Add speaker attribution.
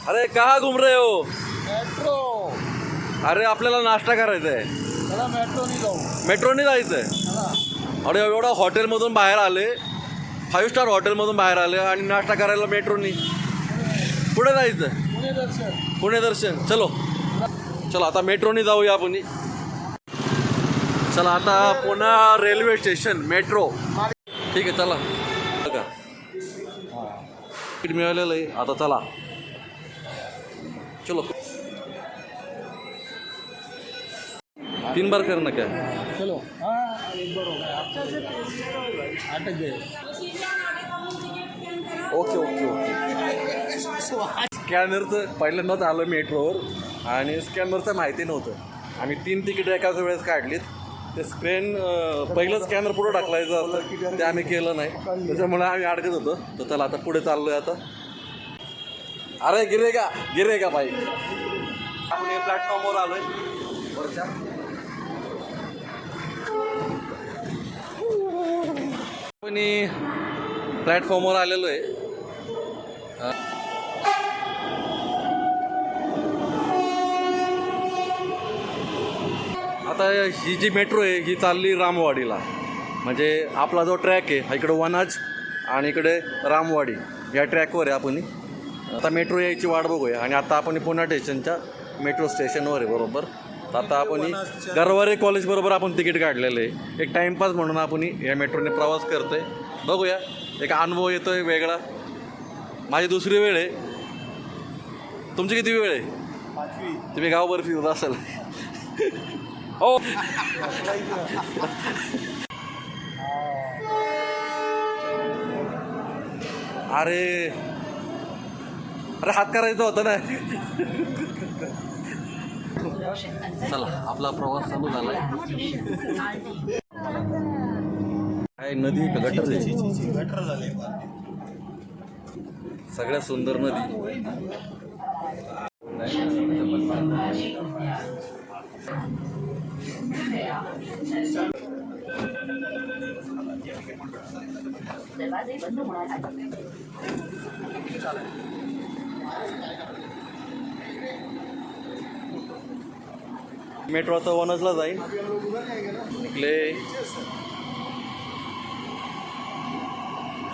Speaker 1: अरे कहाँ घूम रहे हो?
Speaker 2: मेट्रो.
Speaker 1: अरे आपल्याला नाश्ता करायचा आहे.
Speaker 2: त्याला मेट्रोनी जाऊ.
Speaker 1: मेट्रोने जायचं आहे.
Speaker 2: चला.
Speaker 1: अरे एवढा हॉटेलमधून बाहेर आले, 5 स्टार हॉटेलमधून बाहेर आले आणि नाश्ता करायला मेट्रोनी. पुढे जायचं.
Speaker 2: पुणे दर्शन.
Speaker 1: पुणे दर्शन. चलो चलो आता मेट्रोने जाऊया आपण. चला आता पुणे रेल्वे स्टेशन मेट्रो. ठीक आहे चला. बघा तिकीट मिळालेलं आहे. आता चला चलो. 3 बार करना क्या?
Speaker 2: चलो. हाँ एक बार हो गया. अटक गए.
Speaker 1: Okay okay okay. स्कॅनरचं पहिल्यांदाच आलं मेट्रोवर आणि स्कॅनरचं माहिती नव्हतं. आम्ही 3 तिकीट एकाच वेळेस काढलीत. ते पहिलं स्कॅनर पुढं टाकलायचं असतं ते आम्ही केलं नाही, त्याच्यामुळे आम्ही अडकत होतो. तर चला आता पुढे चाललो आहे. आता अरे गिरेगा बाईक. आपण हे प्लॅटफॉर्मवर आलोय वरच्या. आपण प्लॅटफॉर्मवर आलेलो आहे. आता ही जी मेट्रो आहे ही चालली रामवाडीला. म्हणजे आपला जो ट्रॅक आहे इकडं वनाज आणि इकडे रामवाडी या ट्रॅकवर आहे आपण. आता मेट्रो यायची वाट बघूया. आणि आता आपण पुणे स्टेशनच्या मेट्रो स्टेशनवर आहे बरोबर. तर आता आपण गरवारे कॉलेजबरोबर आपण तिकीट काढलेलं आहे. एक टाईमपास म्हणून आपण या मेट्रोने प्रवास करतो आहे. बघूया एक अनुभव येतो आहे वेगळा. माझी 2री वेळ आहे. तुमची किती वेळ आहे?
Speaker 2: 5वी.
Speaker 1: तुम्ही गावभर फिरत असाल. हो अरे अरे हात करायचा होता ना. चला आपला प्रवास चालू झाला आहे. काय नदी का गटर आहे?
Speaker 2: गटर झाले.
Speaker 1: सगळ्यात सुंदर नदी. मेट्रो आता वनजला जाईल. निघले.